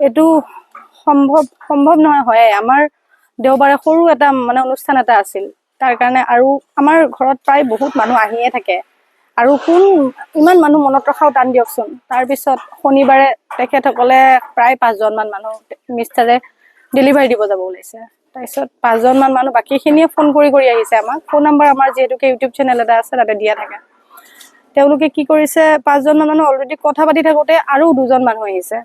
এইটো সম্ভৱ নহয় হয়। আমাৰ দেওবাৰে সৰু এটা মানে অনুষ্ঠান এটা আছিল, তাৰ কাৰণে আৰু আমাৰ ঘৰত প্ৰায় বহুত মানুহ আহিয়ে থাকে আৰু কোন ইমান মানুহ মনত ৰখাও টান দিয়কচোন। তাৰপিছত শনিবাৰে তেখেতসকলে প্ৰায় 5জন মান মানুহ মিষ্টাৰে ডেলিভাৰী দিব যাব ওলাইছে। তাৰপিছত 5জন মান মানুহ বাকীখিনিয়ে ফোন কৰি আহিছে আমাক। ফোন নাম্বাৰ আমাৰ যিহেতুকে ইউটিউব চেনেল এটা আছে তাতে দিয়া থাকে। তেওঁলোকে কি কৰিছে, 5জন মান মানুহ অলৰেডি কথা পাতি থাকোতে আৰু 2জন মানুহ আহিছে।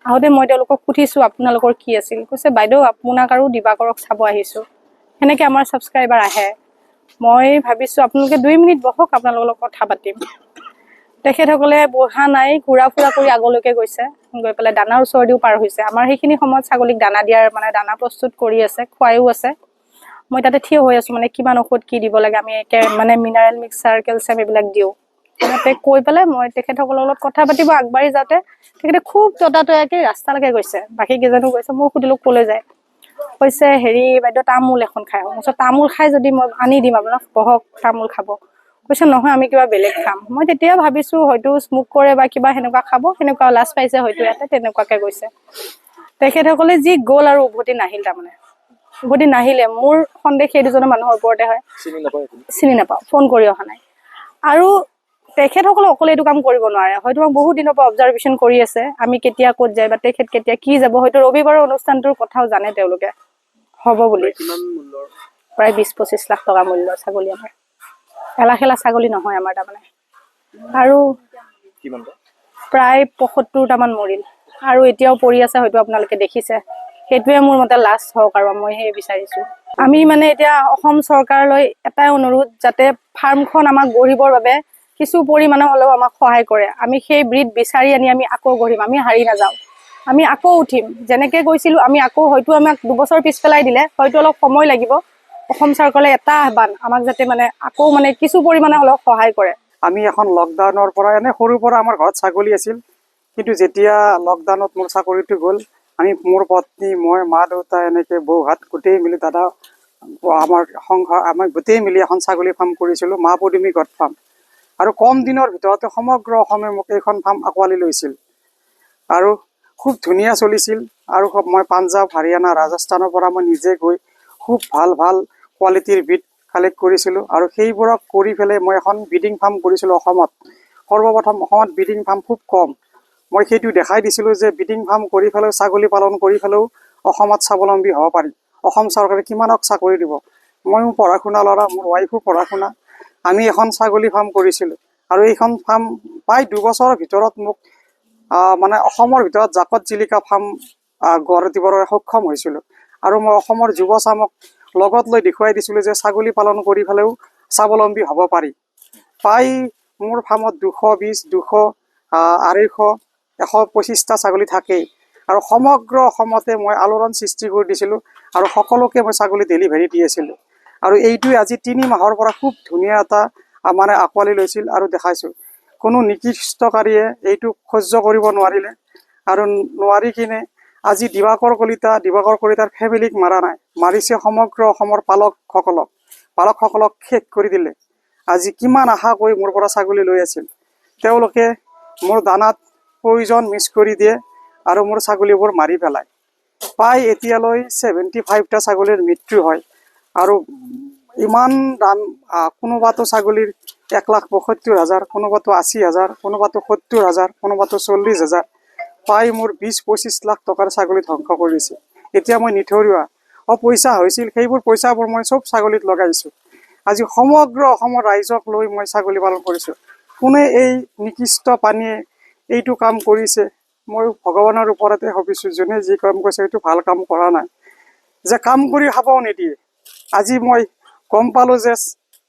আহোঁতে মই তেওঁলোকক সুধিছো আপোনালোকৰ কি আছিল, কৈছে বাইদেউ আপোনাক আৰু দিবাকৰক চাব আহিছো। সেনেকে আমাৰ ছাবস্ক্ৰাইবাৰ আহে। মই ভাবিছো আপোনালোকে 2 মিনিট বহক, আপোনালোকৰ লগত কথা পাতিম। তেখেতসকলে বহা নাই, ঘূৰা ফুৰা কৰি আগলৈকে গৈছে, গৈ পেলাই দানাৰ ওচৰেদিও পাৰ হৈছে। আমাৰ সেইখিনি সময়ত ছাগলীক দানা দিয়াৰ মানে দানা প্ৰস্তুত কৰি আছে, খুৱাইও আছে। মই তাতে থিয় হৈ আছো, মানে কিমান ঔষধ কি দিব লাগে, আমি একে মানে মিনাৰেল মিক্সাৰ কেলছিয়াম এইবিলাক দিওঁ। তাতে কৈ পেলাই মই তেখেতসকলৰ লগত কথা পাতিব আগবাঢ়ি যাওঁতে তেখেতে খুব ততাতৈয়াকে ৰাস্তালৈকে গৈছে। বাকী কেইজনো গৈছে। মই সুধিলো কলৈ যায়, কৈছে হেৰি বাইদেউ তামোল এখন খাই আহো। মই তামোল খাই যদি মই আনি দিম আপোনাক, বহক তামোল খাব। কৈছে নহয় আমি কিবা বেলেগ খাম। মই তেতিয়া ভাবিছো হয়তো স্মোক কৰে বা কিবা সেনেকুৱা খাব, সেনেকুৱা লাজ পাইছে হয়তো ইয়াতে, তেনেকুৱাকে গৈছে। তেখেতসকলে যি গ'ল আৰু উভতি নাহিল। তাৰমানে উভতি নাহিলে। মোৰ সন্দেহ সেই 2জনৰ মানুহৰ ওপৰতে হয়। চিনি নাপাওঁ, ফোন কৰি অহা নাই। আৰু তেখেতসকলে অকলে এইটো কাম কৰিব নোৱাৰে, হয়তো বহুত দিনৰ পৰা অবজাৰভেশ্যন কৰি আছে আমি কেতিয়া ক'ত যায় বা তেখেত কেতিয়া কি যাব। হয়তো ৰবিবাৰৰ অনুষ্ঠানটোৰ কথাও জানে তেওঁলোকে হ'ব বুলি। প্ৰায় 20-25 লাখ টকা মূল্য ছাগলী। আমাৰ এলাখেলা ছাগলী নহয় আমাৰ তাৰমানে। আৰু প্ৰায় 75টামান মৰিল আৰু এতিয়াও পৰি আছে, হয়তো আপোনালোকে দেখিছে। সেইটোৱে মোৰ মতে লাষ্ট হওক আৰু মই সেই বিচাৰিছো। আমি মানে এতিয়া অসম চৰকাৰলৈ এটাই অনুৰোধ, যাতে ফাৰ্মখন আমাক গঢ়িবৰ বাবে কিছু পৰিমাণে হ'লেও আমাক সহায় কৰে। আমি সেই ব্ৰীড বিচাৰি আনি আমি আকৌ গঢ়িম, আমি হাৰি নাযাওঁ, আমি আকৌ উঠিম। যেনেকে গৈছিলো আমি আকৌ, হয়তো আমাক 2 বছৰ পিছ পেলাই দিলে, হয়তো অলপ সময় লাগিব। অসম চৰকাৰে এটা আহ্বান, আমাক যাতে মানে আকৌ মানে কিছু পৰিমাণে হ'লেও সহায় কৰে। আমি এখন লকডাউনৰ পৰা এনে সৰুৰ পৰা আমাৰ ঘৰত ছাগলী আছিল, কিন্তু যেতিয়া লকডাউনত মোৰ চাকৰিটো গ'ল, আমি মোৰ পত্নী, মই, মা দেউতা, এনেকৈ বৌহাত গোটেই মিলি, দাদা, আমাৰ সংঘৰ, আমি গোটেই মিলি এখন ছাগলী ফাৰ্ম কৰিছিলোঁ, মা পদুমী গড ফাৰ্ম। আৰু কম দিনৰ ভিতৰতে সমগ্ৰ অসমে মোক এইখন ফাৰ্ম আঁকোৱালি লৈছিল আৰু খুব ধুনীয়া চলিছিল। আৰু মই পাঞ্জাৱ, হাৰিয়ানা, ৰাজস্থানৰ পৰা মই নিজে গৈ খুব ভাল ভাল কোৱালিটিৰ ব্ৰীড কালেক্ট কৰিছিলোঁ। আৰু সেইবোৰক কৰি পেলাই মই এখন ব্ৰিডিং ফাৰ্ম কৰিছিলোঁ অসমত। সৰ্বপ্ৰথম অসমত ব্ৰিডিং ফাৰ্ম খুব কম। মই সেইটো দেখাই দিছিলোঁ যে ব্ৰিডিং ফাৰ্ম কৰি পেলাই, ছাগলী পালন কৰি পেলাইও অসমত স্বাৱলম্বী হ'ব পাৰি। অসম চৰকাৰে কিমানক চাকৰি দিব। ময়ো পঢ়া শুনা ল'ৰা, মোৰ ৱাইফো পঢ়া শুনা। আমি এখন ছাগলী ফাৰ্ম কৰিছিলোঁ আৰু এইখন ফাৰ্ম প্ৰায় 2 বছৰৰ ভিতৰত মোক মানে অসমৰ ভিতৰত জাকত জিলিকা ফাৰ্ম গঢ় দিবলৈ সক্ষম হৈছিলোঁ। আৰু মই অসমৰ যুৱচামক লগত লৈ দেখুৱাই দিছিলোঁ যে ছাগলী পালন কৰি পেলাইও স্বাৱলম্বী হ'ব পাৰি। প্ৰায় মোৰ ফাৰ্মত 220, 200, 250, 125টা ছাগলী থাকেই। আৰু সমগ্ৰ অসমতে মই আলোড়ন সৃষ্টি কৰি দিছিলোঁ আৰু সকলোকে মই ছাগলী ডেলিভাৰী দি আছিলোঁ। আৰু এইটোৱে আজি 3 মাহৰ পৰা খুব ধুনীয়া এটা মানে আঁকোৱালি লৈছিল আৰু দেখাইছোঁ। কোনো নিকৃষ্টকাৰীয়ে এইটো সহ্য কৰিব নোৱাৰিলে আৰু নোৱাৰি কিনে আজি দিবাকৰ কলিতাৰ ফেমিলিক মাৰা নাই, মাৰিছে সমগ্ৰ অসমৰ পালকসকলক শেষ কৰি দিলে। আজি কিমান আশা কৰি মোৰ পৰা ছাগলী লৈ আছিল, তেওঁলোকে মোৰ দানাত পয়জন মিক্স কৰি দিয়ে আৰু মোৰ ছাগলীবোৰ মাৰি পেলায়। প্ৰায় এতিয়ালৈ 75টা ছাগলীৰ মৃত্যু হয়। আৰু ইমান দাম, কোনোবাতো ছাগলীৰ 1,72,000, কোনোবাতো 80,000, কোনোবাতো 70,000, কোনোবাতো 40,000। প্ৰায় মোৰ 20-25 লাখ টকাৰ ছাগলী ধ্বংস কৰিছে। এতিয়া মই নিথৰুৱা পইচা হৈছিল, সেইবোৰ পইচাবোৰ মই চব ছাগলীত লগাইছোঁ। আজি সমগ্ৰ অসমৰ ৰাইজক লৈ মই ছাগলী পালন কৰিছোঁ। কোনে এই নিকৃষ্ট পানীয়ে এইটো কাম কৰিছে, মই ভগৱানৰ ওপৰতে ভাবিছোঁ, যোনে যি কাম কৰিছে সেইটো ভাল কাম কৰা নাই, যে কাম কৰি খাবও নিদিয়ে। আজি মই গম পালোঁ যে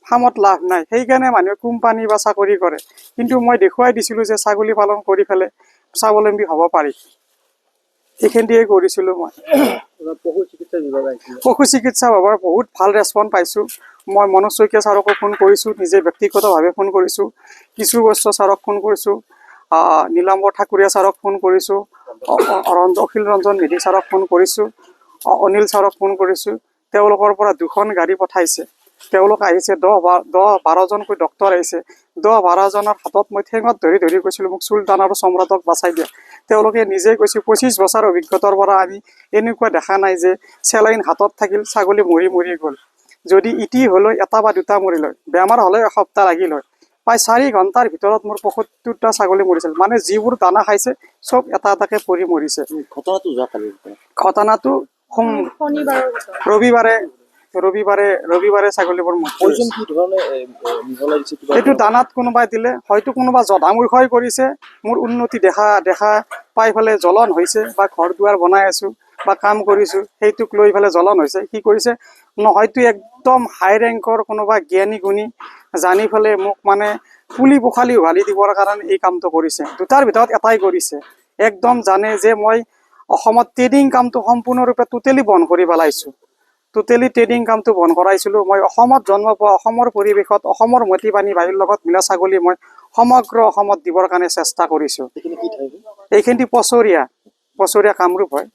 ফাৰ্মত লাভ নাই, সেইকাৰণে মানুহে কোম্পানী বা চাকৰি কৰে। কিন্তু মই দেখুৱাই দিছিলোঁ যে ছাগলী পালন কৰি পেলাই স্বাৱলম্বী হ'ব পাৰি। এইখিনিয়ে কৰিছিলোঁ মই। পশু চিকিৎসা বিভাগৰ বহুত ভাল ৰেছপন্স পাইছোঁ। মই মনোজ শইকীয়া ছাৰকো ফোন কৰিছোঁ, নিজে ব্যক্তিগতভাৱে ফোন কৰিছোঁ, কিছু বস্তু ছাৰক ফোন কৰিছোঁ, নীলাম্বৰ ঠাকুৰীয়া ছাৰক ফোন কৰিছোঁ, অখিল ৰঞ্জন মেধি ছাৰক ফোন কৰিছোঁ, অনিল ছাৰক ফোন কৰিছোঁ। তেওঁলোকৰ পৰা 2খন গাড়ী পঠাইছে তেওঁলোক আহিছে 10-12জনকৈ ডক্তৰ আহিছে। 10-12জনৰ হাতত মই ঠেঙত ধৰি কৈছিলোঁ মোক চুলতান আৰু সম্ৰাটক বাচাই দিয়া। তেওঁলোকে নিজে কৈছে 25 বছৰ অভিজ্ঞতাৰ পৰা আমি এনেকুৱা দেখা নাই যে চেলাইন হাতত থাকিল ছাগলী মৰি গ'ল। যদি ইটি হ'লে এটা বা দুটা মৰিল হয়, বেমাৰ হ'লে এসপ্তাহ লাগিল হয়। প্ৰায় 4 ঘণ্টাৰ ভিতৰত মোৰ 75টা ছাগলী মৰিছিল। মানে যিবোৰ দানা খাইছে চব এটা এটাকে পৰি মৰিছে। ঘটনাটো যোৱাকালি ঘটনাটো ৰবিবাৰে ছাগলীবোৰ মৰিছে। পয়জন কি ধৰণে মিহলাই দিছে কিবা এইটো দানাত কোনোবাই দিলে, হয়তো কোনোবা জধামূৰ্খই কৰিছে। মোৰ উন্নতি দেখা পাই পেলাই জ্বলন হৈছে, বা ঘৰ দুৱাৰ বনাই আছো বা কাম কৰিছো সেইটোক লৈ পেলাই জ্বলন হৈছে। কি কৰিছে, নহয়তো একদম হাই ৰেংকৰ কোনোবা জ্ঞানী গুণী জানি পেলাই মোক মানে পুলি পোখালি উঘালি দিবৰ কাৰণে এই কামটো কৰিছে। দুটাৰ ভিতৰত এটাই কৰিছে, একদম জানে যে মই অসমত ট্ৰেডিং কামটো সম্পূৰ্ণৰূপে টোটেলি বন্ধ কৰি পেলাইছোঁ। টোটেলি ট্ৰেডিং কামটো বন্ধ কৰাইছিলোঁ। মই অসমত জন্ম পোৱা, অসমৰ পৰিৱেশত, অসমৰ মাটি পানী বায়ুৰ লগত মিলা ছাগলী মই সমগ্ৰ অসমত দিবৰ কাৰণে চেষ্টা কৰিছোঁ। এইখিনি কি ঠাই? এইখিনি পছৰীয়া কামৰূপ হয়।